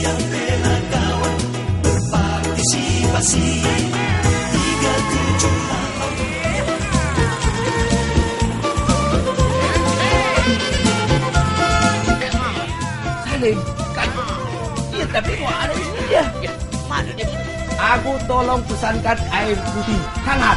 yang bela kawan berpartisipasi 37 Salim, kan? Iya, tapi kok ada di sini dia? Ya, mana dia? Aku tolong pesankan air putih hangat.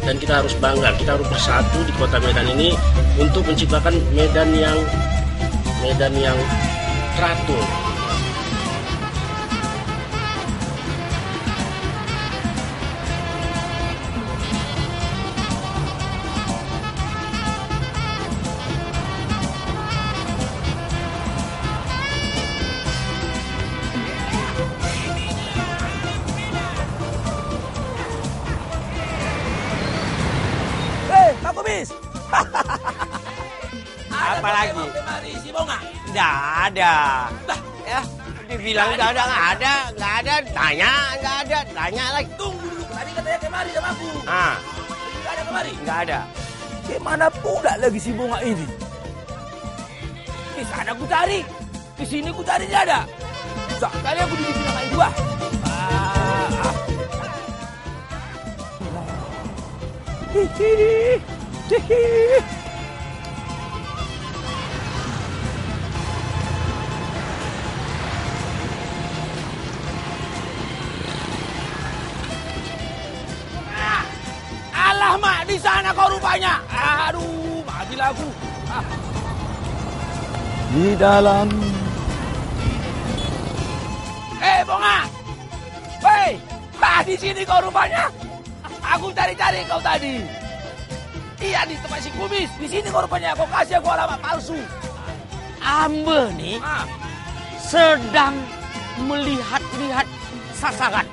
Dan kita harus bangga, kita harus bersatu di kota Medan ini untuk menciptakan Medan yang teratur. Apa lagi? Si Bonga? Nggak ada. Ya, dibilang nggak ada. Tanya, nggak ada. Tanya lagi. Tunggu dulu, tadi katanya kemari sama aku. Ah, Nggak ada kemari? nggak ada. Gimana pula lagi si Bonga ini? Di sana aku cari, di sini aku cari dia ada. Sekali aku dibikin sama ibu Alah mak, di sana kau rupanya. Aduh, matilah aku. Di dalam. Bonga. Hei, di sini kau rupanya. Aku cari-cari kau tadi. Iya, di tempat si Kumis. Di sini kau rupanya. Kau kasih aku alamat palsu. Ambe nih sedang melihat-lihat sasaran.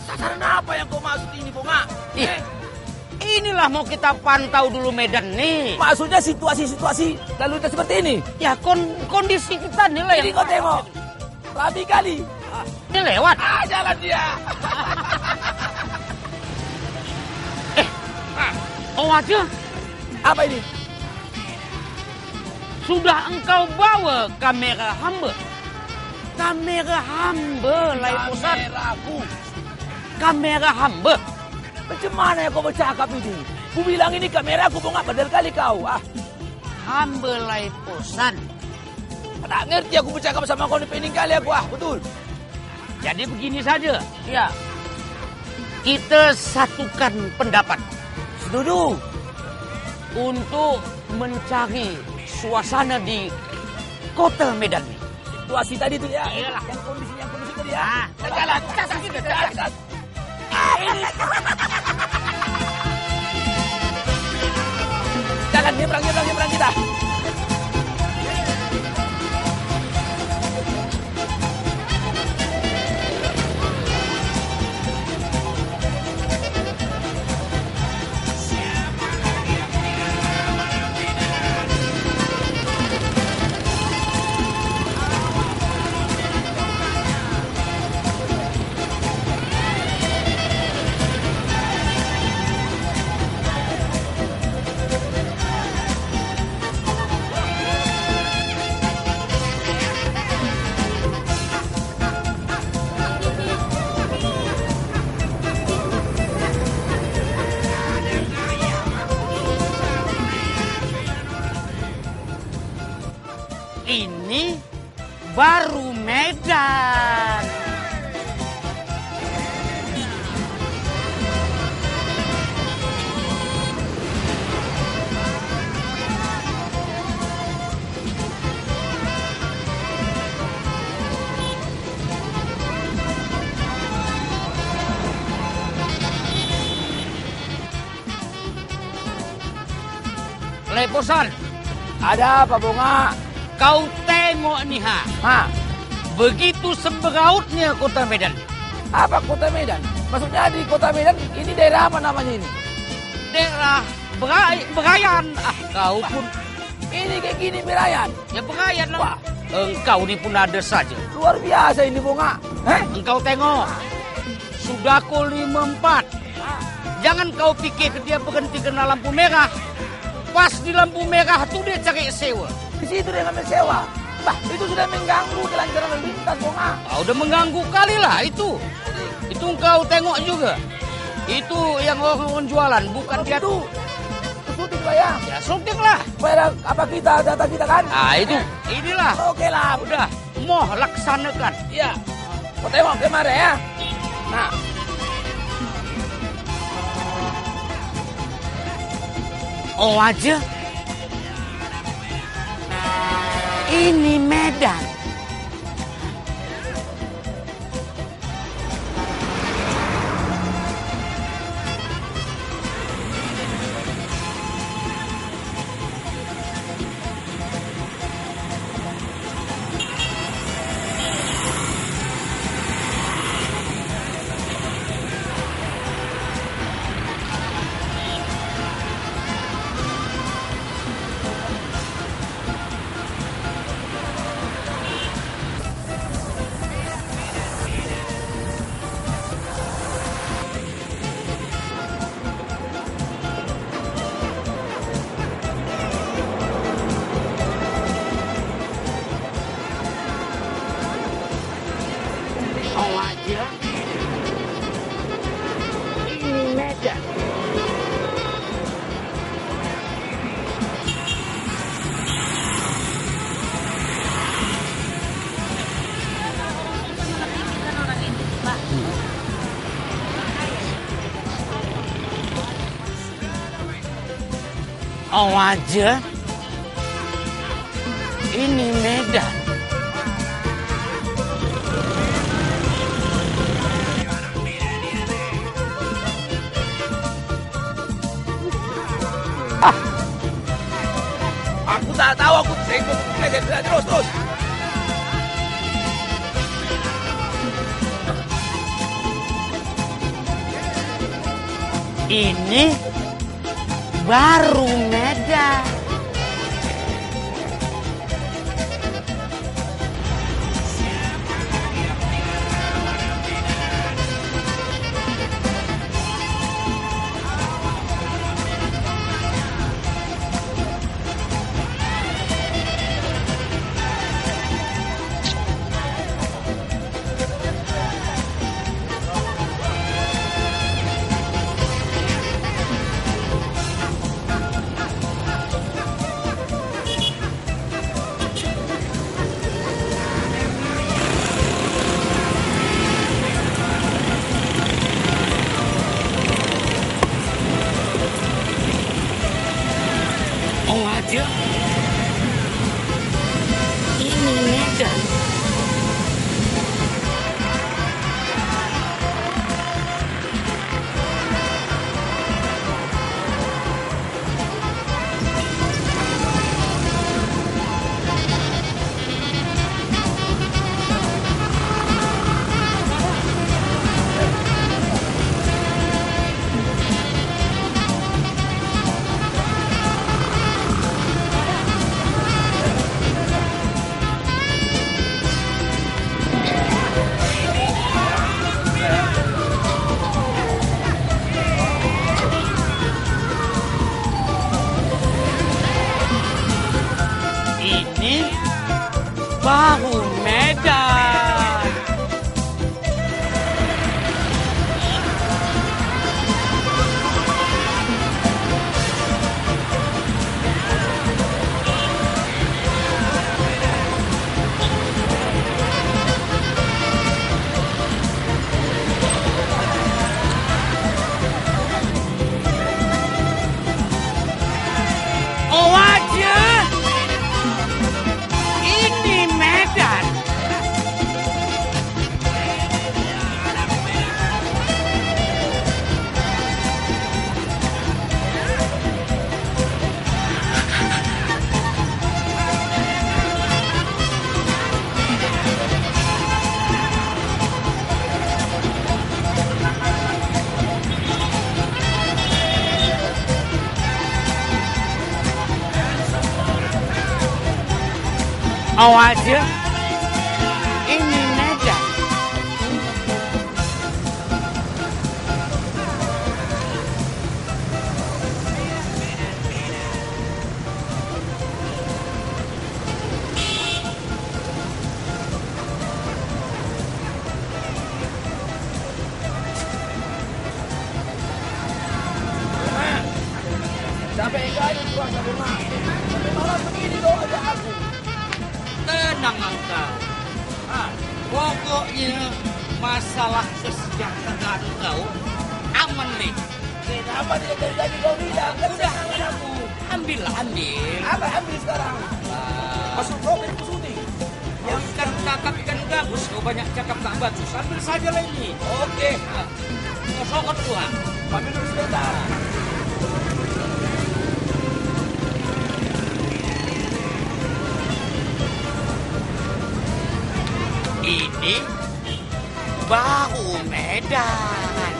Sasaran apa yang kau maksud ini, Bonga? Inilah mau kita pantau dulu Medan nih. Maksudnya situasi-situasi lalu lintas seperti ini? Ya kondisi kita nih lah Ini kau tengok. Rapi kali. Ini lewat. Jalan dia. Aja. Apa ini? Sudah engkau bawa kamera hamba. Kamera hamba, Laiposan. Kamera hamba. Macam mana yang kau bercakap ini? Ku bilang ini kamera aku Bonga, badal kali kau. Hamba Laiposan. Tak ngerti aku bercakap sama kau ni pening kali aku. Betul. Jadi begini saja. Ya. Kita satukan pendapat. Setuju. Untuk mencari suasana di kota Medan ini. Situasi tadi tu ya. Iyalah. Yang kondisi tadi ya. Jalan. Ini. Jangan nyebrang kita. Ini baru Medan. Laiposan. Ada apa, Bonga? Kau tengok nih, begitu semberautnya kota Medan. Apa kota Medan? Maksudnya di kota Medan ini daerah apa namanya ini? Daerah Berayan. Kau pun ini kayak gini Berayan. Ya Berayan lah. Engkau ini pun ada saja. Luar biasa ini Bonga. Engkau tengok sudah kau 54. Jangan kau pikir dia berhenti kena lampu merah. Pas di lampu merah tuh dia cari sewa. Di situ dia ngambil sewa. Bah, itu sudah mengganggu kelancaran lalu lintas, Bonga. Udah mengganggu kali lah itu. Itu kau tengok juga. Itu yang orang jualan, bukan dia tuh. Syuting Pak ya? Ya syuting lah. Supaya apa kita, data kita kan? Itu. Inilah. Oke lah. Udah, mau laksanakan. Iya. Kau tengok kemarin ya. Nah. Oh aja. Ini Medan. Oh aja. Ini Medan. Oh aja. Ini Medan. Aku tak tahu, aku senggol. Terus. Ini baru Medan. Oh aja. Ini Medan. Ini baru Medan. Oh aja. Ini Medan. Oh aja. Ini Medan. ini puasa bunga. Tapi malah begini kau ajak aku. Tenang engkau. Pokoknya masalah kesejahteraan kau aman nih. Kenapa tidak dari tadi kau bilang? Kan Udah, saya aku. ambil. Apa ambil sekarang? Masuk kau main kusudi. Yang ikan kakap ikan gabus, kau banyak cakap tak bagus. Ambil saja lah ini. Oke. Kau sokot dua. Ambil dulu sebentar. Ini baru Medan.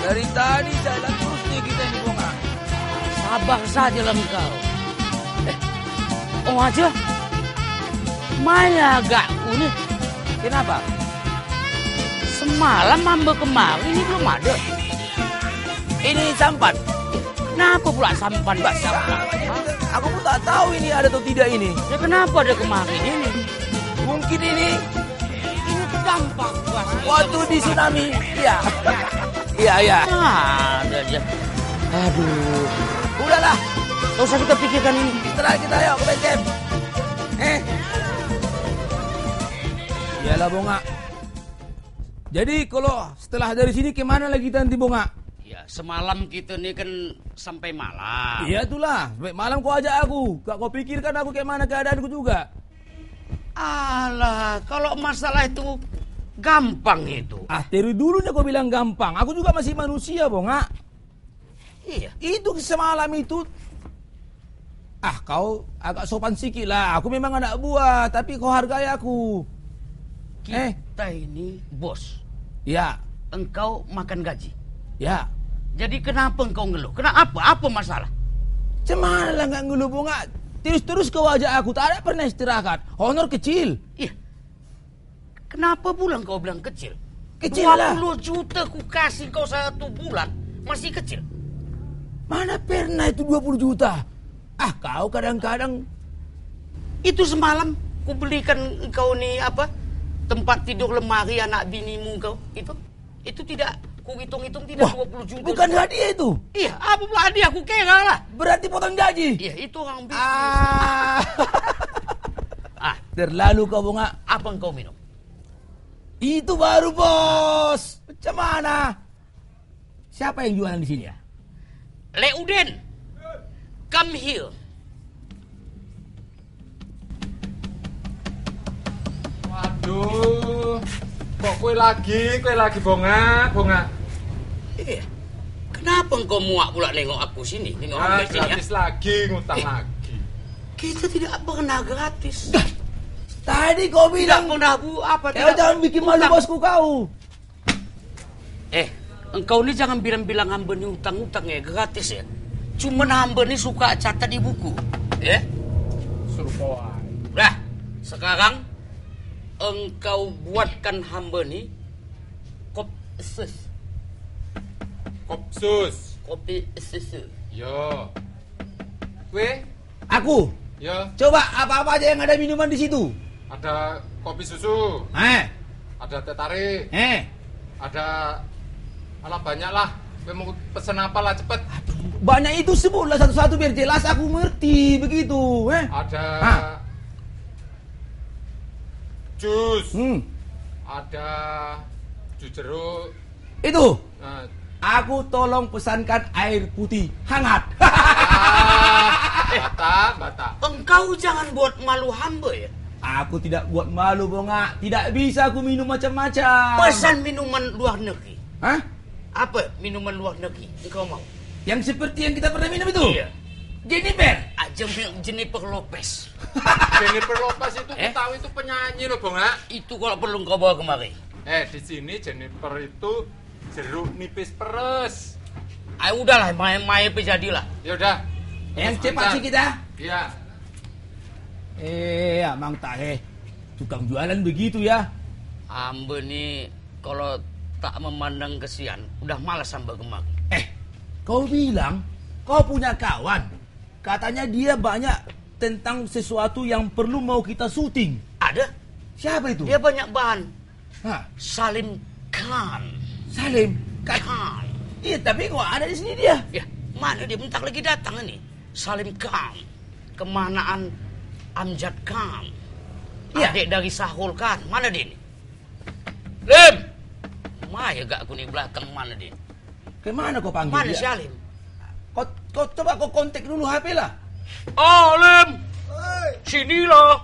Dari tadi jalan terus nih kita ini bunga. Sabar saja lah engkau. Oh aja. Maya agak ini. Kenapa? Semalam ambil kemarin ini belum ada. Ini sampan. Kenapa pula sampan? Aku pun tak tahu ini ada atau tidak ini. Ya kenapa ada kemarin ini? Mungkin ini Ini terdampak. waktu di tsunami. Iya. Iya. Ada aja. Aduh. Udahlah. Gak usah kita pikirkan ini. Setelah kita yuk ke base camp. Iyalah bunga. Jadi kalau setelah dari sini kemana lagi kita nanti bunga? Ya semalam kita nih kan sampai malam. Iya itulah. Sampai malam kau ajak aku. Gak kau pikirkan aku kemana keadaanku juga. Alah, kalau masalah itu gampang itu. Dari dulunya kau bilang gampang. Aku juga masih manusia bunga. Iya. Itu semalam itu. Kau agak sopan sikit lah. Aku memang anak buah. Tapi kau hargai aku. Kita ini bos. Ya. Engkau makan gaji. Ya. Jadi kenapa engkau ngeluh? Kenapa? Apa masalah? Cemana lah gak ngeluh bunga. Terus kau ajak aku. Tak ada pernah istirahat. Honor kecil. Iya. Kenapa pula engkau bilang kecil? Kecil lah. 20 juta ku kasih kau 1 bulan. Masih kecil. Mana pernah itu 20 juta? Kau kadang-kadang. Itu semalam ku belikan engkau nih apa? Tempat tidur lemari anak binimu kau. Itu tidak ku hitung-hitung tidak 20 juta. Bukan hadiah itu. Iya, apa pula hadiah aku kira lah. Berarti potong gaji. Iya, itu orang bisnis. Terlalu kau bunga. Apa engkau minum? Itu baru bos. Macam mana? Siapa yang jualan di sini ya? Leuden, come here. Waduh, kok kue lagi bunga. Iya. Kenapa engkau muak pula nengok aku sini? Nengok aku sini Gratis lagi, ngutang lagi. Kita tidak pernah gratis. Tadi kau bilang. Tidak pernah bu apa? Kau jangan bikin malu bosku kau. Engkau ini jangan bilang-bilang hamba ini utang-utang ya, gratis ya. Cuman hamba ini suka catat di buku, ya. Suruh kau. Nah, sekarang engkau buatkan hamba ini kopi susu. Yo. Kue? Aku. Yo. Coba apa-apa aja yang ada minuman di situ. Ada kopi susu. Ada teh tarik. Ada banyak lah. Kue mau pesen apa lah cepet. Banyak itu sebutlah satu-satu biar jelas aku ngerti begitu. Ada jus. Ada jus jeruk. Itu. Aku tolong pesankan air putih hangat. Bata. Engkau jangan buat malu hamba ya. Aku tidak buat malu bunga. Tidak bisa aku minum macam-macam. Pesan minuman luar negeri. Apa? Minuman luar negeri engkau mau? Yang seperti yang kita pernah minum itu? Iya. Jennifer. Jennifer Lopez. Jennifer Lopez itu tahu itu penyanyi loh, Bonga. Itu kalau perlu kau bawa kemari. Di sini Jennifer itu jeruk nipis peres. Ayo udahlah, main jadilah. Ya udah. Yang cepat sih kita. Iya. Amang Tahe, tukang jualan begitu ya. Ambe nih kalau tak memandang kesian, udah malas sampai kemari. Kau bilang kau punya kawan, katanya dia banyak tentang sesuatu yang perlu mau kita syuting. Ada? Siapa itu? Dia banyak bahan. Hah? Salim Khan. Salim Khan. Iya, tapi kok ada di sini dia? Ya, mana dia bentar lagi datang ini. Salim Khan. Kemanaan Amjad Khan. Iya. Adik dari Sahul Khan. Mana dia ini? Lim! Maya gak aku nih belakang, mana dia? Kemana kau panggil Mana dia? si Alim? Kau coba kau kontak dulu HP lah. Alim! Sini loh.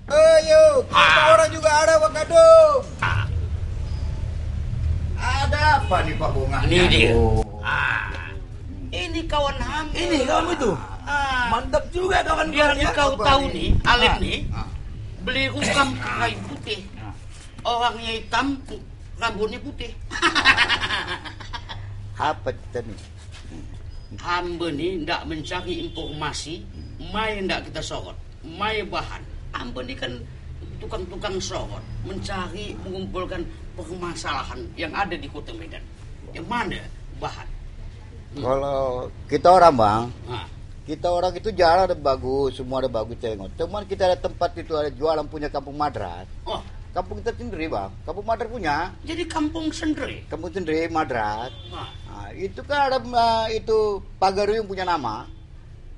Ayo, kita orang juga ada Pak Kadung. Ada apa nih Pak Bunga? Ini dia. Ini kawan Ham. Ini kawan itu. Mantap juga kawan Biar kawannya. kau tahu nih, Alim nih, beli rukam kayu putih. Orangnya hitam, rambutnya putih. Apa kita nih? Hamba nih ndak mencari informasi, mai ndak kita sorot, mai bahan. Hamba nih kan tukang-tukang sorot, mencari, mengumpulkan permasalahan yang ada di Kota Medan. Yang mana bahan? Kalau kita orang Bang, Nah, kita orang itu jalan ada bagus, semua ada bagus tengok. Cuman kita ada tempat itu ada jualan punya Kampung Madras. oh, Kampung kita sendiri Bang, Kampung Madras punya. jadi kampung sendiri. Kampung sendiri Madras. Nah, Nah, itu kan ada itu Pagaruyung punya nama.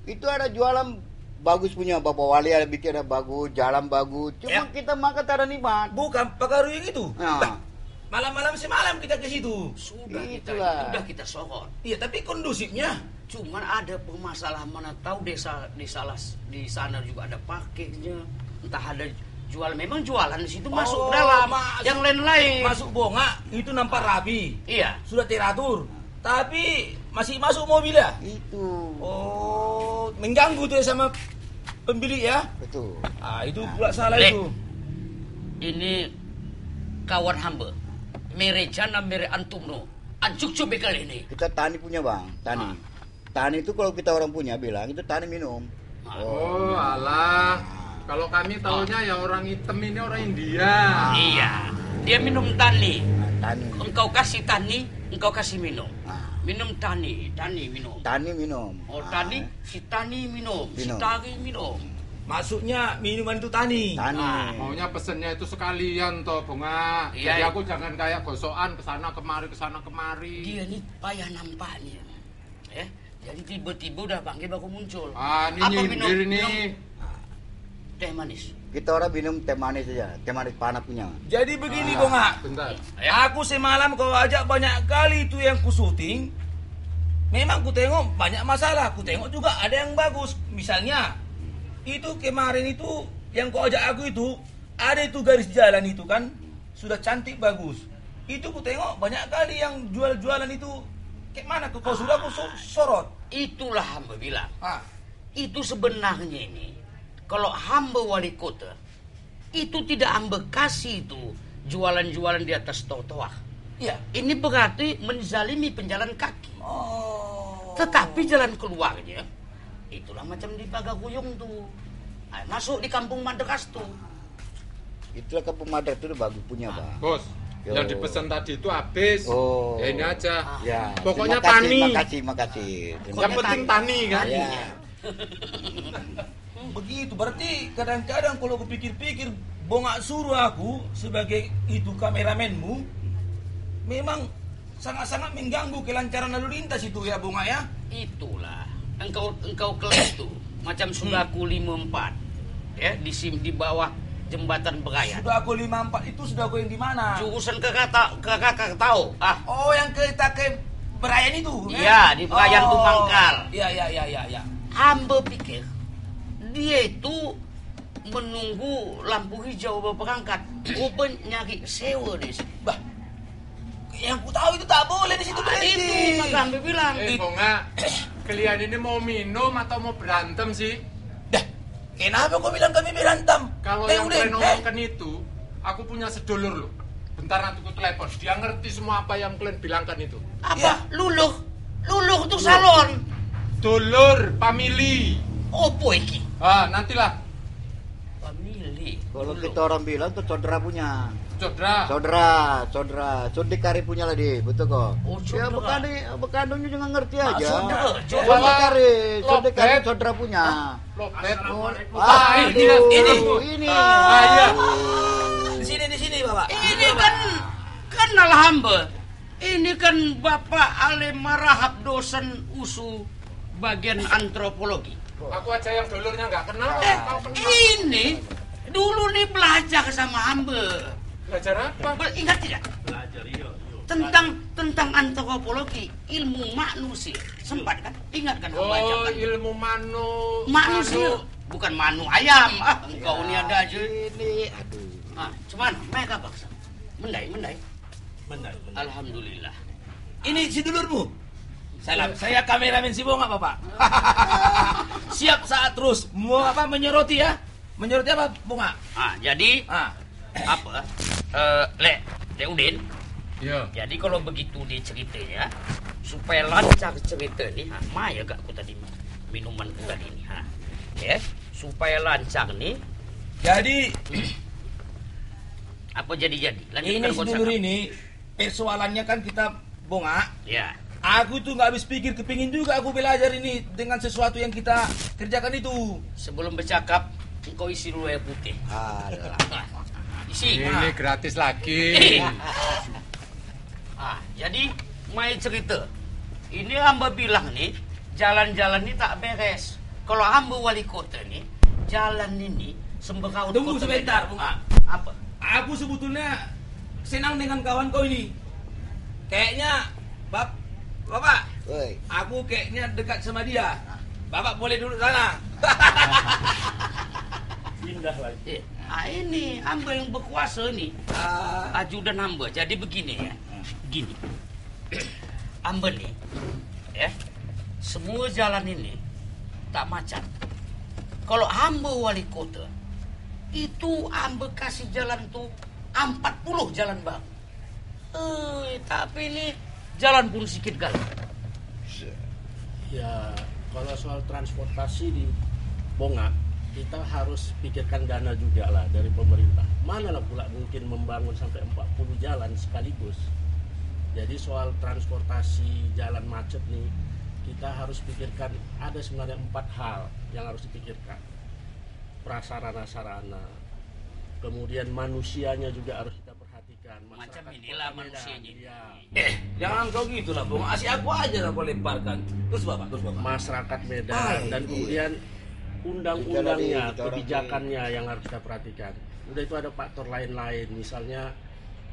Itu ada jualan bagus punya Bapak Wali ada bikin ada bagus, jalan bagus. Cuma kita makan tak ada nikmat. Bukan Pagaruyung itu. Nah, Malam-malam semalam kita ke situ. sudah Itulah. kita sorot. Iya, tapi kondusifnya. Cuman ada permasalahan, mana tahu desa di sana juga ada pakainya, entah ada jual, memang jualan di situ masuk dalam, yang lain-lain Masuk bonga itu nampak rapi. Iya. Sudah teratur. Tapi masih masuk mobil ya? itu. Oh, mengganggu tuh sama pembeli ya? Betul. Itu pula salah Lek. itu. Ini kawan hamba mere jana mere antum no ancuk coba kali ini. Kita tani punya Bang, tani. Tani itu kalau kita orang punya bilang itu tani minum. Oh, alah. Kalau kami taunya ya orang hitam ini orang India. Iya, dia minum tani. Tani. Engkau kasih tani, engkau kasih minum. Ah. Minum tani minum. Tani minum. Oh, tani, si tani minum, si Minum. tani minum. Maksudnya minuman itu tani. Tani. Maunya pesennya itu sekalian toh, Bunga. Iya, Jadi iya. aku jangan kayak gosokan kesana kemari. Dia nih payah nampaknya. Jadi tiba-tiba udah panggil baku muncul. Ini Apa nyindir minum? nih. Teh manis. Kita orang minum teh manis saja, teh manis panas punya. Jadi begini bonga. Bentar. Aku semalam kau ajak banyak kali itu yang ku syuting. Memang ku tengok banyak masalah. Ku tengok juga ada yang bagus. Misalnya itu kemarin itu yang kau ajak aku itu ada itu garis jalan itu kan sudah cantik bagus. Itu ku tengok banyak kali yang jual-jualan itu kayak mana kau sudah ku sorot. Itulah hamba bilang. Ah, Itu sebenarnya ini, kalau hamba wali kota, itu tidak hamba kasih itu jualan-jualan di atas trotoar. iya. Ini berarti menzalimi penjalan kaki. Oh. Tetapi jalan keluarnya, itulah macam di Pagaruyung tuh. Masuk di kampung Madras tuh. Itulah Kampung Madras itu bagus punya Bang. Bos, Yo. yang dipesan tadi itu habis. Oh. Ya ini aja. Ya, Pokoknya terima kasih, tani. Makasih. Yang penting tani kan. Ya. Begitu, berarti kadang-kadang kalau aku pikir-pikir bonga suruh aku sebagai itu kameramenmu memang sangat-sangat mengganggu kelancaran lalu lintas itu ya bonga ya. Itulah. Engkau kelas tuh. Macam Sulaku 54. Ya, di bawah jembatan Berayat. Sudah aku 54 itu sudah aku yang di mana? Jurusan ke kakak tahu. Oh, yang kita ke Berayan itu. Iya, di Berayan tuh mangkal. Iya. Hamba pikir dia itu menunggu lampu hijau berperangkat. Rupanya nyari sewa di situ. Bah, yang ku tahu itu tak boleh di situ berhenti. Itu maka hamba bilang. Bunga, kalian ini mau minum atau mau berantem sih? Dah, Kenapa kau bilang kami berantem? Kalau yang kalian omongkan itu, aku punya sedulur loh. Bentar nanti aku telepon. Dia ngerti semua apa yang kalian bilangkan itu. Apa? Ya. Luluh untuk salon. Dulur, family. Opo iki? Nantilah. Family. Kalau kita orang bilang tuh saudara punya. Saudara. Sodik kari punya lah di, betul kok. Oh, Ya saudara. bekandungnya juga ngerti aja. Saudara. Sodik kari saudara punya. Lobet. Ini. Iya. Di sini Bapak. Ini kan hamba. Ini kan Bapak Ale Marahap dosen USU bagian antropologi. Aku aja yang dulurnya nggak kenal. Kau kenal. Ini dulu nih belajar sama hamba. Belajar apa? Ingat tidak? Belajar iya. Tentang antropologi, ilmu manusia. Sempat kan? Ingat kan membaca kan? Ilmu Manusia. Bukan manu ayam. Engkau ini ada aja. Ini, aduh. Cuman mereka paksa. Mendai. Alhamdulillah. Ini si dulurmu. Salam. Saya kameramen si Bonga, Bapak. Siap saat terus mau menyoroti ya? Menyoroti apa, Bonga? Jadi apa? Le Udin. Iya. Jadi kalau begitu diceritanya supaya lancar cerita nih, Maya gak aku tadi minuman ku tadi nih, ya, supaya lancar nih. Jadi apa jadi? ini si dulur ini persoalannya kan kita Bonga. Ya. Aku tuh nggak habis pikir, kepingin juga aku belajar ini dengan sesuatu yang kita kerjakan itu. Sebelum bercakap, engkau isi dulu air putih. Isi. Ini gratis lagi. Jadi main cerita. Ini hamba bilang nih, jalan-jalan ini tak beres. Kalau hamba wali kota nih, jalan ini semberau. Tunggu sebentar, Bunga. Apa? Aku sebetulnya senang dengan kawan kau ini. Kayaknya, Bapak, Woi. aku kayaknya dekat sama dia. Bapak boleh duduk sana. Pindah lagi. Ini hamba yang berkuasa nih. Ajudan hamba. Jadi begini ya. Gini. Hamba nih, ya. Semua jalan ini tak macet. Kalau hamba wali kota, itu hamba kasih jalan tuh 40 jalan bang. Tapi ini jalan pun sedikit gal. Ya, kalau soal transportasi di Bonga, kita harus pikirkan dana juga lah dari pemerintah. Mana lah pula mungkin membangun sampai 40 jalan sekaligus. Jadi soal transportasi jalan macet nih, kita harus pikirkan ada sebenarnya 4 hal yang harus dipikirkan. Prasarana-sarana, kemudian manusianya juga harus kita perhatikan. Macam inilah manusianya. Ya. Jangan kau gitu lah, Bung. Asih aku aja lah kau lemparkan. Terus Bapak. Masyarakat Medan dan kemudian undang-undangnya, kebijakannya yang harus kita perhatikan. Udah itu ada faktor lain-lain, misalnya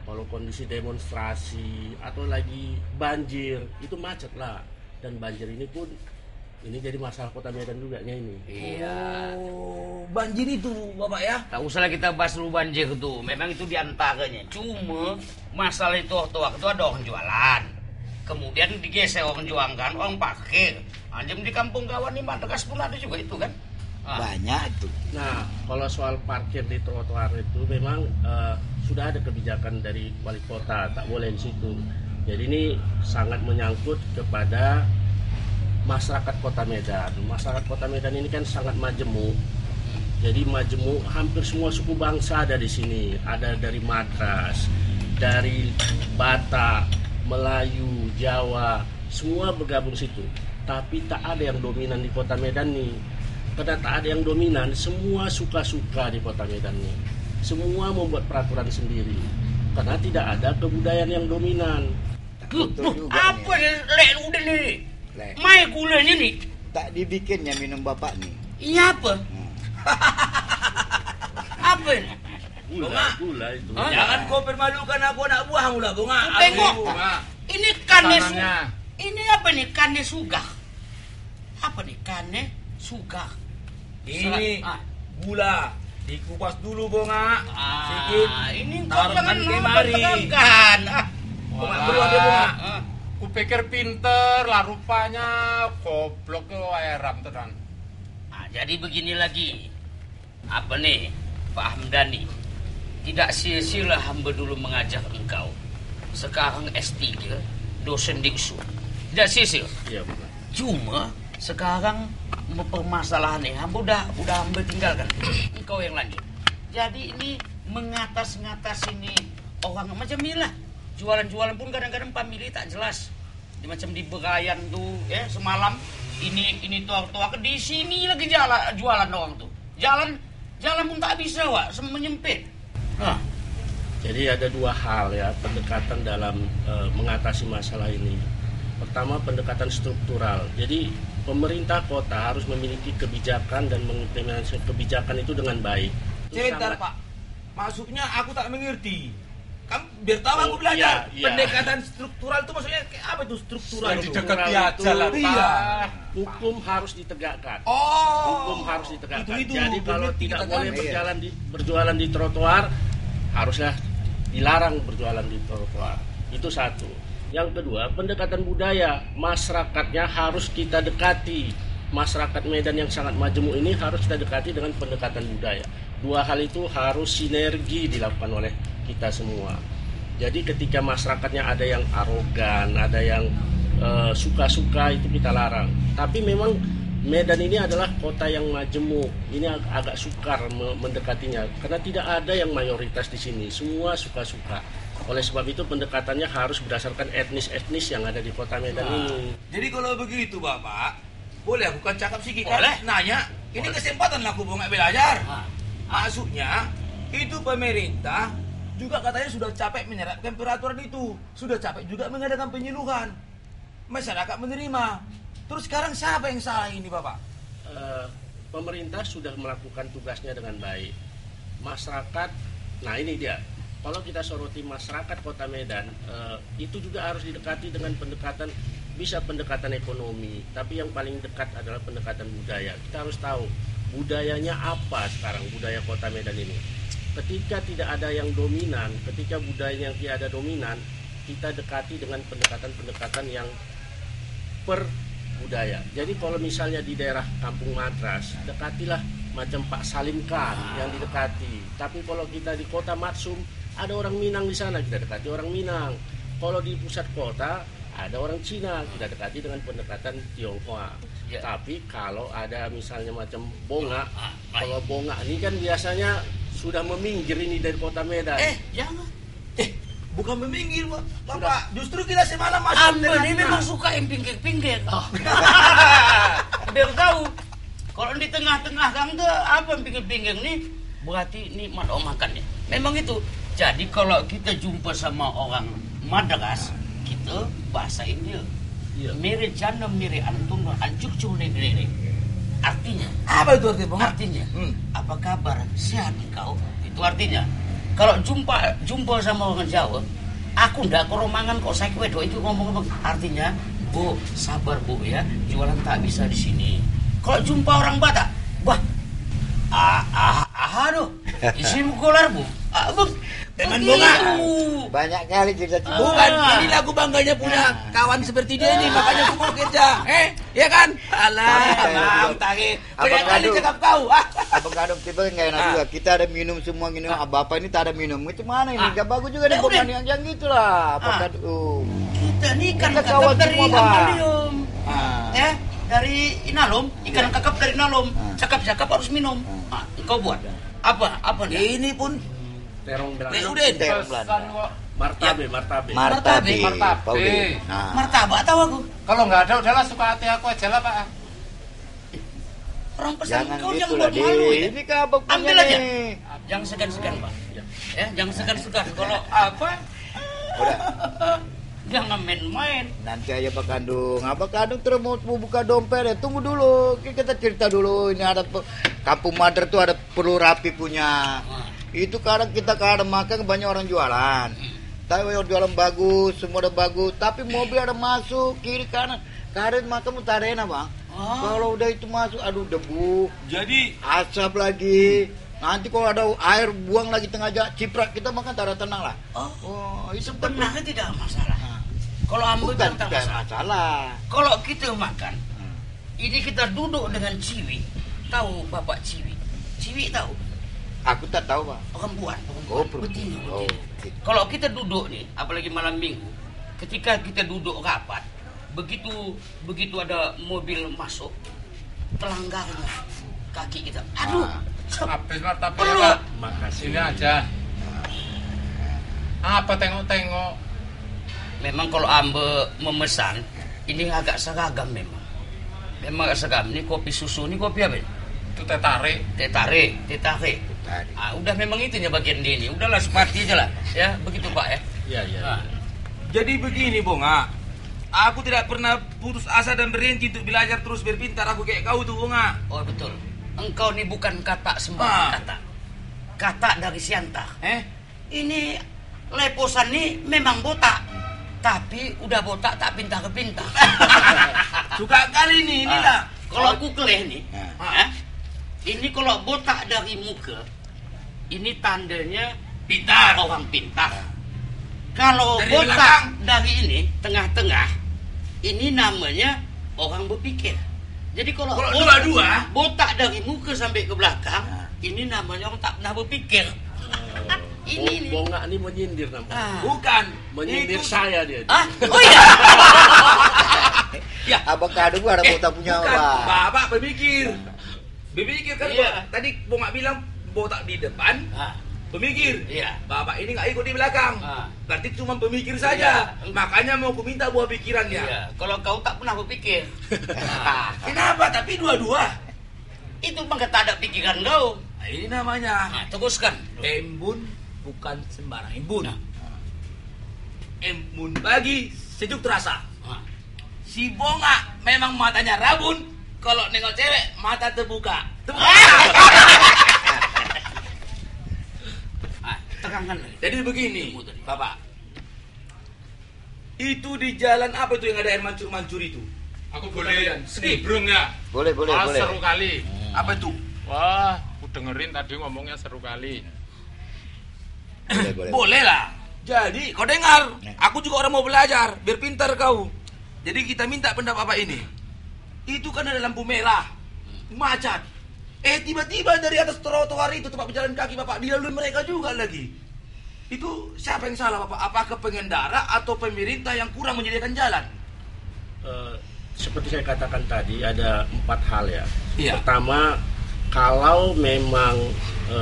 kalau kondisi demonstrasi atau lagi banjir itu macet lah, dan banjir ini pun ini jadi masalah kota Medan juga ini. Iya. Oh, banjir itu Bapak ya? Tak usah kita bahas dulu banjir itu. Memang itu diantaranya. Cuma masalah itu waktu ada orang jualan. Kemudian digeser orang jualan, orang parkir. Anjing di kampung kawan ini Madras pun ada juga itu kan. Banyak itu. Nah, kalau soal parkir di trotoar itu memang sudah ada kebijakan dari wali kota, tak boleh di situ. Jadi ini sangat menyangkut kepada masyarakat Kota Medan. Masyarakat Kota Medan ini kan sangat majemuk. Jadi majemuk, hampir semua suku bangsa ada di sini. Ada dari Madras, dari Batak, Melayu, Jawa, semua bergabung situ. Tapi tak ada yang dominan di Kota Medan nih. Karena tak ada yang dominan, semua suka-suka di Kota Medan nih. Semua membuat peraturan sendiri. Karena tidak ada kebudayaan yang dominan. Apa le udah nih? Mai gulanya nih. Tak dibikinnya minum bapak nih. Iya apa? Apa ini? Gula itu. Jangan kau permalukan aku anak buahmu lah, Bunga. Tengok. Ini kane Tangannya. Ini apa nih? Kane sugah. Apa nih? Kane sugah. Ini gula. Dikupas dulu, Bunga. Sedikit. Ini kau jangan kemari. tekan. Bunga, keluar deh, Bunga. Kupikir pinter lah, rupanya goblok ke heran tenan. Jadi begini lagi. Apa nih, Pak Hamdani? Tidak sia-sialah hamba dulu mengajak engkau. Sekarang S3, dosen di USU. Tidak sia-sia. Iya, Bapak. Cuma sekarang permasalahannya hamba udah hamba tinggalkan. Engkau yang lanjut. Jadi ini mengatas-ngatas ini orang macam inilah. Jualan-jualan pun kadang-kadang pamili tak jelas. Macam di Berayan tuh, ya semalam ini tua-tua di sini lagi jualan orang tuh. Jalan pun tak bisa, Wak, menyempit. Jadi ada dua hal ya pendekatan dalam mengatasi masalah ini. Pertama, pendekatan struktural. Jadi pemerintah kota harus memiliki kebijakan dan mengimplementasikan kebijakan itu dengan baik. Sebentar, Pak. Maksudnya aku tak mengerti. Kamu biar tahu aku belajar. Iya. Pendekatan struktural itu maksudnya kayak apa itu struktural? Didekati aja lah, Pak. Iya. Hukum harus ditegakkan. Oh. Hukum harus ditegakkan. Itu Jadi kalau berarti tidak kita boleh kan- berjualan di trotoar, haruslah dilarang berjualan di trotoar. Itu satu. Yang kedua, pendekatan budaya. Masyarakatnya harus kita dekati. Masyarakat Medan yang sangat majemuk ini harus kita dekati dengan pendekatan budaya. Dua hal itu harus sinergi dilakukan oleh kita semua. Jadi ketika masyarakatnya ada yang arogan, ada yang suka-suka, itu kita larang. Tapi memang Medan ini adalah kota yang majemuk. Ini agak sukar mendekatinya karena tidak ada yang mayoritas di sini. Semua suka-suka. Oleh sebab itu pendekatannya harus berdasarkan etnis-etnis yang ada di kota Medan ini. Jadi kalau begitu, Bapak, boleh aku kan cakap sikit Boleh. kan? Nanya, ini kesempatan aku mau belajar. Maksudnya, itu pemerintah juga katanya sudah capek menyerapkan peraturan itu. Sudah capek juga mengadakan penyuluhan. Masyarakat menerima. Terus sekarang siapa yang salah ini, Bapak? Pemerintah sudah melakukan tugasnya dengan baik. Masyarakat, nah ini dia. Kalau kita soroti masyarakat Kota Medan, itu juga harus didekati dengan pendekatan, bisa pendekatan ekonomi, tapi yang paling dekat adalah pendekatan budaya. Kita harus tahu budayanya apa sekarang, budaya Kota Medan ini. Ketika tidak ada yang dominan, ketika budayanya yang tidak ada dominan, kita dekati dengan pendekatan-pendekatan yang per budaya. Jadi kalau misalnya di daerah Kampung Madras, dekatilah macam Pak Salim Khan yang didekati. Tapi kalau kita di Kota Matsum, ada orang Minang di sana, kita dekati orang Minang. Kalau di pusat kota, ada orang Cina, kita dekati dengan pendekatan Tionghoa. Ya. Tapi kalau ada misalnya macam Bonga, kalau Bonga ini kan biasanya sudah meminggir ini dari Kota Medan. Jangan. Bukan meminggir, Bapak. Justru kita semalam masuk Amba ini memang suka yang pinggir-pinggir. Biar tahu. Kalau di tengah-tengah gang tuh apa yang pinggir-pinggir nih, berarti nikmat makannya. Memang itu. Jadi kalau kita jumpa sama orang Madras, kita bahasain dia. Mere jana mere antum ancuk negeri. Artinya, apa itu artinya, Bang? Artinya, apa kabar? Sehat engkau? Itu artinya. Kalau jumpa sama orang Jawa, aku ndak koromangan kok saya wedo itu ngomong. Artinya, Bu, sabar Bu ya, jualan tak bisa di sini. Kalau jumpa orang Batak, wah, aduh, isi mukolar Bu. Teman Bonga. Banyak kali cerita cerita. Bukan, inilah aku bangganya punya kawan seperti dia nih, makanya aku mau kerja. Ya kan? Alah, tadi. Banyak kali cakap kau. Abang Kadung tiba nggak enak juga. Kita ada minum semua minum. Bapak ini tak ada minum. Itu mana ini? Gak bagus juga nih bukan yang gitulah. Abang Kadung. Kita nih kan Kita kakap kawan dari semua, Bang. Amalium. Dari Inalum, ikan kakap dari Inalum. Cakap-cakap harus minum. Kau buat apa nih? Ini pun Terong Belanda. udah Terong Belanda. Martabe. Martabe. Martabe. Nah. Martabak tahu aku. Kalau nggak ada udahlah suka hati aku aja lah, Pak. Orang pesan Jangan kau yang gitu lah, buat malu ya. Ini kan abang punya Ambil aja. nih. Jangan segan-segan Pak. Ya, jangan segan-segan. Kalau apa? Udah. Jangan main-main. Nanti aja Pak Kandung. Abang Kandung terus mau buka dompet ya. Tunggu dulu. Kita cerita dulu. Ini ada Kampung Madras tuh ada perlu rapi punya. Itu kadang kita makan banyak orang jualan. Tapi orang jualan bagus, semua udah bagus. Tapi mobil ada masuk kiri kanan. Kadang makan tak enak Bang. Kalau udah itu masuk, aduh debu. jadi Asap lagi. Nanti kalau ada air buang lagi tengah ciprat kita makan tak ada tenang lah. Itu sebenarnya tidak masalah. Kalau ambil Bukan tak tidak masalah. masalah. Kalau kita makan, ini kita duduk dengan ciwi. Tahu Bapak ciwi? Ciwi tahu? Aku tak tahu, Pak. Perempuan. Oh, perempuan. Betina. Oh. Kalau kita duduk nih, apalagi malam minggu, ketika kita duduk rapat, begitu ada mobil masuk, telanggarnya kaki kita. Aduh, Habis martabak Perlu. Pak. Makasih. Sini aja. Apa tengok-tengok? memang kalau ambe memesan, ini agak seragam memang. Memang agak seragam. Ini kopi susu, ini kopi apa ini? Itu teh tarik. Teh tarik. Udah memang itunya bagian dia ini. Udahlah seperti aja lah. Ya, begitu Pak ya. Iya. Nah, Jadi begini, Bonga. Aku tidak pernah putus asa dan berhenti untuk belajar terus berpintar. Aku kayak kau tuh, Bonga. oh betul. Engkau ini bukan kata sembarang kata. Kata dari Siantah. Ini leposan ini memang botak. Tapi udah botak tak pintar-pintar. Suka kali ini lah. Kalau aku keleh nih, ini kalau botak dari muka, ini tandanya Pintar. orang pintar. Kalau Dari botak belakang? dari ini tengah-tengah, ini namanya orang berpikir. Jadi kalau Kalau botak- dua-dua? botak dari muka sampai ke belakang, ini namanya orang tak pernah berpikir. Ini. Bonga ini menyindir namanya. Bukan. Menyindir Itu- saya dia. Oh iya. Ya, Abang kado gua ada botak punya, bukan. Pak. Bapak berpikir. Berpikir kan, Iya. Tadi Bonga bilang botak di depan. Ah, Pemikir. Iya. Bapak ini nggak ikut di belakang. Ah. Berarti cuma pemikir saja. Iya. Makanya mau ku minta buah pikirannya. iya. Kalau kau tak pernah berpikir, Kenapa? Tapi dua-dua. itu mah tak ada pikiran kau. Nah, ini namanya Nah, teruskan. embun bukan sembarang embun. Nah. Embun pagi sejuk terasa. Ah. Si Bonga memang matanya rabun. Kalau nengok cewek mata terbuka. Terangkan lagi. Jadi begini, Bapak. Itu di jalan apa itu yang ada air mancur-mancur itu? Aku boleh nimbrung ya? Boleh. Seru kali. Apa itu? Wah, aku dengerin tadi ngomongnya seru kali. Boleh. Boleh lah. Jadi kau dengar, aku juga orang mau belajar, biar pintar kau. Jadi kita minta pendapat Bapak ini. Itu kan ada lampu merah, macet. Tiba-tiba dari atas trotoar itu tempat berjalan kaki Bapak dilalui mereka juga lagi. Itu siapa yang salah Bapak? Apakah pengendara atau pemerintah yang kurang menyediakan jalan? Seperti saya katakan tadi ada 4 hal ya. Iya. Pertama, kalau memang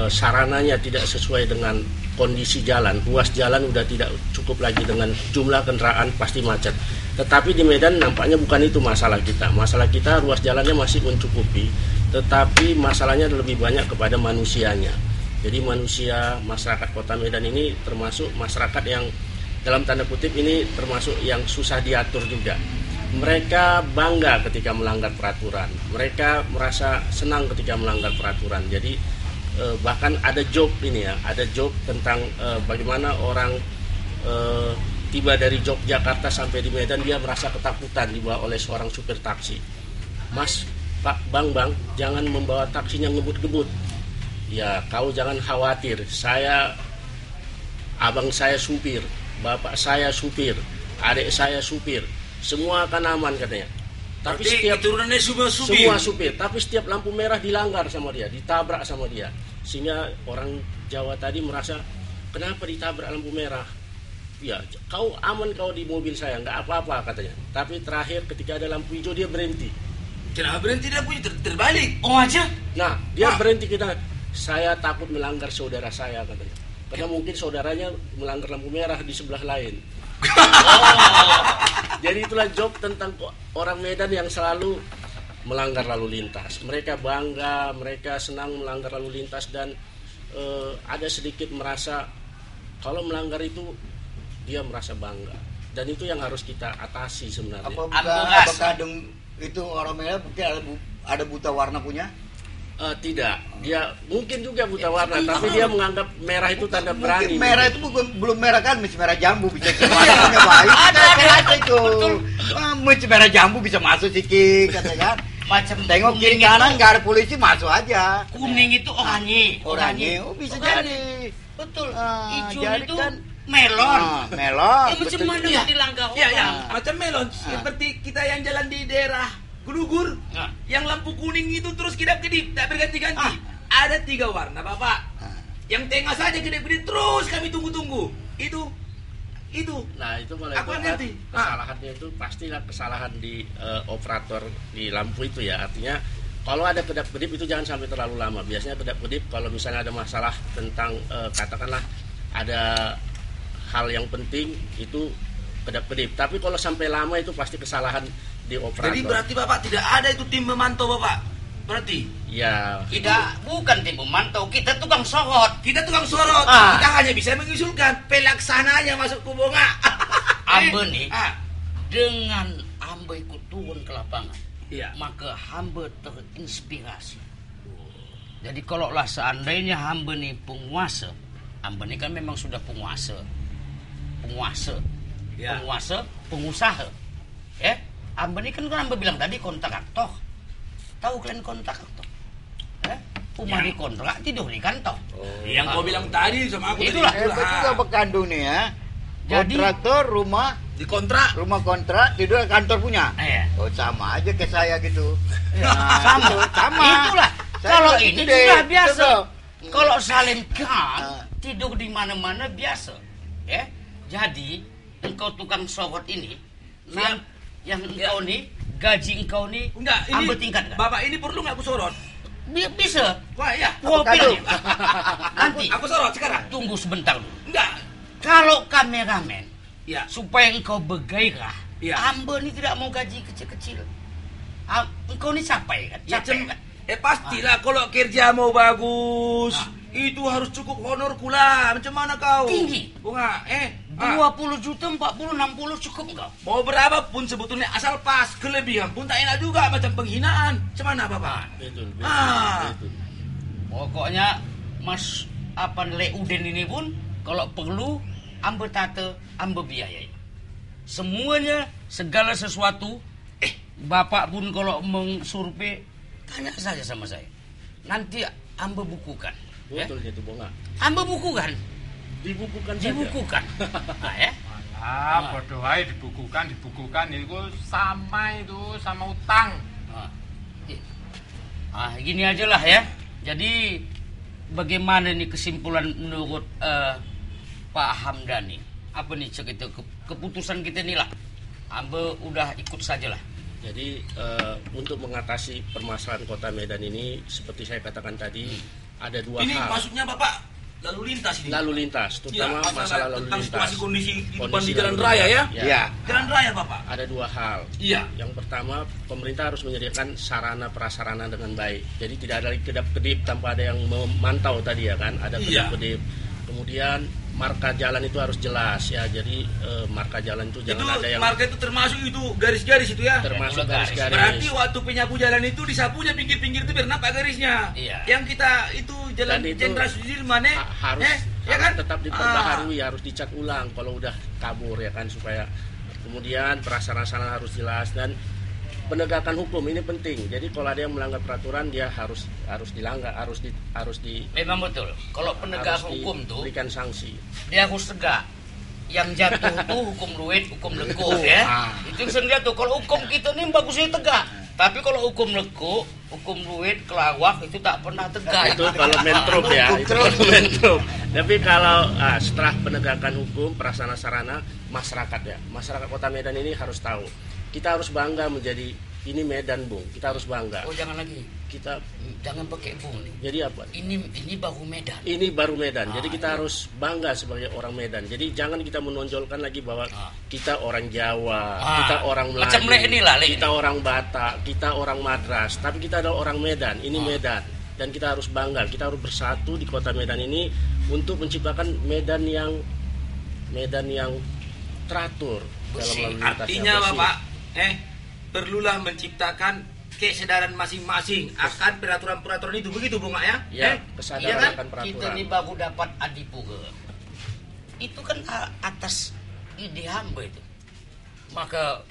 sarananya tidak sesuai dengan kondisi jalan, ruas jalan udah tidak cukup lagi dengan jumlah kendaraan, pasti macet. Tetapi di Medan nampaknya bukan itu masalah kita. Masalah kita ruas jalannya masih mencukupi, tetapi masalahnya lebih banyak kepada manusianya. Jadi manusia, masyarakat Kota Medan ini termasuk masyarakat yang dalam tanda kutip ini termasuk yang susah diatur juga. Mereka bangga ketika melanggar peraturan. Mereka merasa senang ketika melanggar peraturan. Jadi bahkan ada job ini ya, ada job tentang bagaimana orang tiba dari Yogyakarta sampai di Medan dia merasa ketakutan dibawa oleh seorang supir taksi. Mas, Pak, Bang, jangan membawa taksinya ngebut-ngebut. Ya, kau jangan khawatir. Abang saya supir, bapak saya supir, adik saya supir. Semua akan aman katanya. Tapi setiap turunannya semua supir, tapi setiap lampu merah dilanggar sama dia, ditabrak sama dia. Sehingga orang Jawa tadi merasa, kenapa ditabrak lampu merah? Ya, kau aman kau di mobil saya, nggak apa-apa katanya. Tapi terakhir ketika ada lampu hijau dia berhenti. Kenapa berhenti dia punya terbalik? Oh aja? Nah, dia berhenti kita. Saya takut melanggar saudara saya katanya. Karena mungkin saudaranya melanggar lampu merah di sebelah lain. Jadi itulah job tentang orang Medan yang selalu melanggar lalu lintas. Mereka bangga, mereka senang melanggar lalu lintas dan ada sedikit merasa kalau melanggar itu dia merasa bangga. Dan itu yang harus kita atasi sebenarnya. Apakah itu orang merah mungkin ada buta warna punya? Tidak, dia mungkin juga buta warna, tapi dia menganggap merah itu tanda berani. Merah itu belum merah kan, masih merah jambu bisa warnanya baik. Ada itu. Masih merah jambu bisa masuk sikit, katakan. Macam Tengok kiri kanan nggak ada polisi masuk aja. kuning itu oranye. Oranye, bisa jadi. Betul. Ah, Hijau jadi itu kan- melon. Melon. Macam betul mana juga. dilanggar Ya, orang? macam melon. Seperti kita yang jalan di daerah Gelugur, Nah. yang lampu kuning itu terus kedap-kedip, tak berganti-ganti. ada 3 warna Bapak. Yang tengah saja gede-gede terus kami tunggu-tunggu. Itu. Nah itu kalau Aku itu ngerti. kesalahannya itu pastilah kesalahan di operator di lampu itu ya. Artinya kalau ada kedap-kedip itu jangan sampai terlalu lama. Biasanya kedap-kedip kalau misalnya ada masalah tentang katakanlah ada hal yang penting itu kedap-kedip. Tapi kalau sampai lama itu pasti kesalahan di operator. Jadi berarti Bapak tidak ada itu tim memantau Bapak. Berarti ya Tidak, bukan tim pemantau, kita tukang sorot. kita tukang sorot. Ah. Kita hanya bisa mengusulkan pelaksananya masuk ke Bonga. Ambe nih, Ah. dengan Ambe ikut turun ke lapangan, Iya. maka hamba terinspirasi. Jadi kalaulah seandainya hamba nih penguasa, hamba nih kan memang sudah penguasa, Ya. pengusaha. Hamba nih kan hamba bilang tadi kontraktor. Tahu kalian kontraktor? Rumah di kontrak, tidur di kantor. Yang kau bilang tadi sama aku Itulah. tadi. Hebat juga Bekandung nih ya. Jadi- Kontraktor rumah Dikontrak. kontrak tidur kantor punya. Iya. Oh sama aja kayak saya gitu. Sama. Itulah. Saya Kalau juga ini gede. sudah biasa. Betul. Kalau Salim Khan tidur di mana-mana biasa. Jadi engkau tukang sorot ini, yang engkau nih gaji engkau nih Enggak, ini Ambe tingkatkan. Bapak ini perlu nggak aku sorot? Bisa. Wah ya. Gua Avocado. bilang nanti Aku sorot sekarang. tunggu sebentar dulu. Enggak. Kalau kameramen Ya. supaya engkau bergairah, Iya. Ambe ini tidak mau gaji kecil-kecil. Engkau ini capek kan? Ya, Capek kan? pastilah kalau kerja mau bagus, itu harus cukup honor pula. Macam mana kau? Tinggi. Bunga, 20 juta, 40, 60 cukup enggak? mau berapapun sebetulnya asal pas. Kelebihan pun tak enak juga macam penghinaan. Macam mana Bapak? betul. Pokoknya Mas Leuden ini pun kalau perlu Ambe tata, Ambe biayai. Semuanya, segala sesuatu, Bapak pun kalau mengsurvei, tanya saja sama saya. Nanti Ambe bukukan. Betul gitu Bonga. Ambe bukukan. Dibukukan saja. Dibukukan. Ya. Bodoh aja dibukukan itu sama utang. Gini aja lah ya. Jadi bagaimana nih kesimpulan menurut Pak Hamdani? Apa nih cerita keputusan kita nih lah? Ambe udah ikut saja lah. Jadi untuk mengatasi permasalahan Kota Medan ini seperti saya katakan tadi ada dua Ini hal. maksudnya Bapak lalu lintas ini. Lalu lintas, terutama Ya, masalah lalu tentang lintas. situasi kondisi kehidupan Kondisi di jalan lalu raya ya. lintas. Iya. Jalan raya Bapak. Ada dua hal. Iya. Yang pertama, pemerintah harus menyediakan sarana prasarana dengan baik. Jadi tidak ada lagi kedap-kedip tanpa ada yang memantau tadi ya kan. Ada Iya. kedap-kedip. Kemudian marka jalan itu harus jelas ya. Jadi marka jalan itu jangan Itu ada yang marka itu termasuk itu garis-garis itu ya. termasuk garis. garis-garis. Berarti waktu penyapu jalan itu disapunya pinggir-pinggir itu biar nampak garisnya. Iya. Yang kita itu jalan Dan itu Jenderal Sudirman harus ya kan? tetap diperbaharui, harus dicat ulang kalau udah kabur ya kan, supaya kemudian prasarana harus jelas dan penegakan hukum ini penting. Jadi kalau ada yang melanggar peraturan dia harus dilanggar, harus di Memang betul. Kalau penegak harus hukum tuh diberikan sanksi. dia harus tegak. Yang jatuh tuh hukum luwet, hukum lekuk ya. Itu yang sendiri tuh. Kalau hukum kita nih bagusnya tegak. Tapi kalau hukum lekuk, hukum luwet, kelawak itu tak pernah tegak. Itu kalau mentrop ya, itu kalau mentrop. Tapi kalau setelah penegakan hukum, prasarana sarana masyarakat ya, masyarakat Kota Medan ini harus tahu. Kita harus bangga menjadi ini Medan, Bung. Kita harus bangga. Oh jangan lagi. Kita Jangan pakai bung nih. jadi apa? Ini baru Medan. Ini baru Medan. Jadi kita iya. harus bangga sebagai orang Medan. Jadi jangan kita menonjolkan lagi bahwa kita orang Jawa, kita orang Melayu, Macam Le inilah, Le kita ini. orang Batak, kita orang Madras. Tapi kita adalah orang Medan. Ini Medan. Dan kita harus bangga. Kita harus bersatu di Kota Medan ini untuk menciptakan Medan yang teratur dalam lalu lintas. Artinya Bapak, perlulah menciptakan kesadaran masing-masing akan peraturan-peraturan itu, begitu Bunga ya? Ya, Iya kesadaran kan? akan peraturan. Kita nih baru dapat Adipura. Itu kan atas ide hamba itu. Maka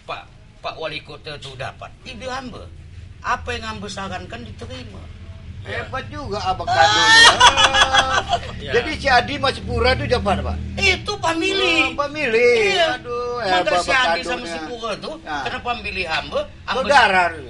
Pak Wali Kota itu dapat ide hamba. Apa yang hamba sarankan diterima. Hebat juga Abang Kado. Ya. Jadi si Adi masih pura itu dapat Pak. Itu pamili. Pamili. Iya. Aduh, Maka si Adi sama bekadungnya. si Pura tuh, Nah. karena pamili hamba,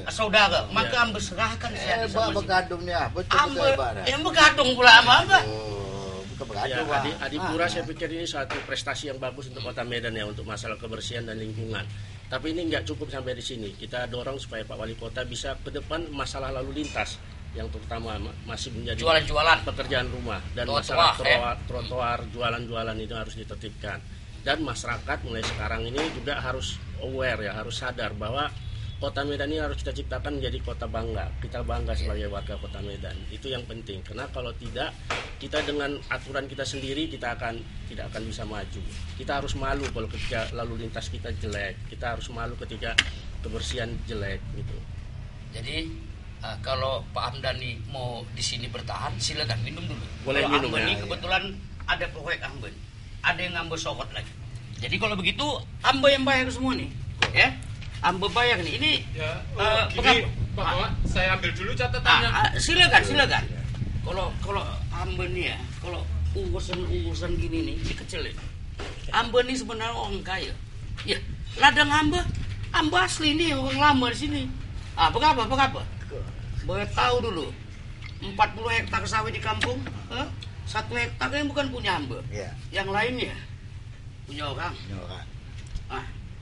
saudara. Maka hamba serahkan si Adi sama si Bekadungnya betul hamba. ibarat. Yang bekadung pula hamba. Oh, bukan Ya, bekadung. Pak. Adipura saya pikir ini suatu prestasi yang bagus untuk Kota Medan ya, untuk masalah kebersihan dan lingkungan. Tapi ini nggak cukup sampai di sini. Kita dorong supaya Pak Wali Kota bisa ke depan masalah lalu lintas yang terutama masih menjadi Jualan-jualan. pekerjaan rumah, dan Trotoar, masalah trotoar, jualan-jualan itu harus ditertibkan. Dan masyarakat mulai sekarang ini juga harus aware ya, harus sadar bahwa Kota Medan ini harus kita ciptakan menjadi kota bangga. Kita bangga sebagai warga Kota Medan. Itu yang penting. Karena kalau tidak, kita dengan aturan kita sendiri tidak akan bisa maju. Kita harus malu kalau ketika lalu lintas kita jelek. Kita harus malu ketika kebersihan jelek gitu. Jadi kalau Pak Hamdani mau di sini bertahan, silakan minum dulu. Boleh kalau minum, Amben ya. ini kebetulan ada proyek Amben. Ada yang ngambil sokot lagi. Jadi kalau begitu Ambe yang bayar semua nih, ya. Ambe bayar nih. Ini Ya, bukan- gini, Pak Wak, saya ambil dulu catatannya. silakan. Kalau Ambe nih ya, kalau urusan gini nih, ini kecil ya. Ambe nih sebenarnya orang kaya. Ya, ladang Ambe asli nih, orang lama di sini. Berapa? Boleh tahu dulu. 40 hektar sawit di kampung, 1 hektar yang bukan punya Ambe. Iya. Yang lainnya punya orang. Nyoran.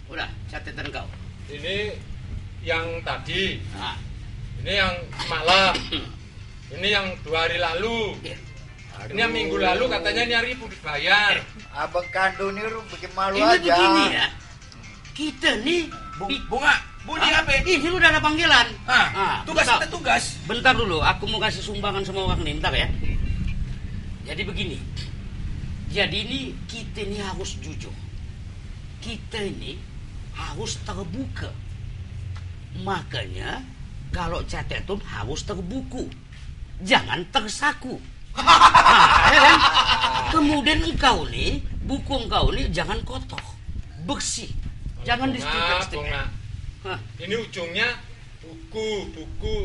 Udah, catatan kau. Ini yang tadi, Nah, ini yang malam, ini yang 2 hari lalu, ya. ini yang minggu lalu katanya ini hari ibu dibayar. Abang kandung ini bikin malu Ini aja. begini ya. Kita nih Bunga, bunyi apa? Ini udah ada panggilan. Tugas bentar. kita tugas. Bentar dulu, aku mau kasih sumbangan sama orang nih, bentar ya. Jadi begini. Jadi ini kita ini harus jujur. Kita ini harus terbuka. Makanya kalau catatan harus terbuku. Jangan tersaku. Ya kan? Kemudian engkau nih, buku engkau nih jangan kotor. Bersih. Jangan Bunga, disetrika-setrika. Bunga. Hah. Ini ujungnya buku.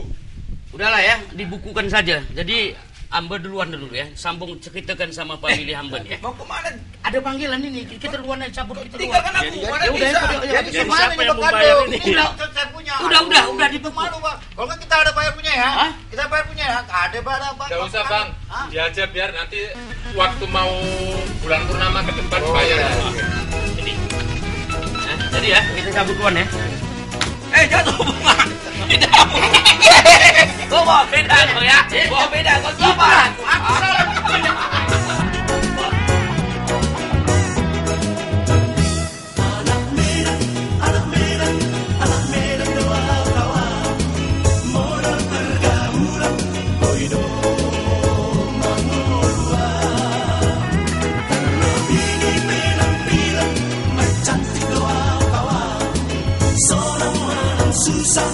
Udahlah ya, dibukukan saja. Jadi Ambe duluan dulu ya, sambung ceritakan sama pemilih Amben ya. Mau kemana? Ada panggilan ini, kita duluan aja cabut kita duluan. Tinggalkan aku. Jadi- Mana ya udah, bisa? Jadi Jadi semana siapa nih yang Bang membayar Kandung? ini? Saya punya. Udah dibekuk. Malu, Bang. Kalau nggak kita ada bayar punya ya. Hah? Kita bayar punya ya. Ada bayar apa? Gak usah Bang, Hah? dia aja biar nanti waktu mau bulan purnama ke depan bayar. Ini. Jadi ya, kita cabut duluan ya. Jatuh bunga. Kau bawa beda kau ya? Bawa beda kau siapa? Aku salah. Seorang malam susah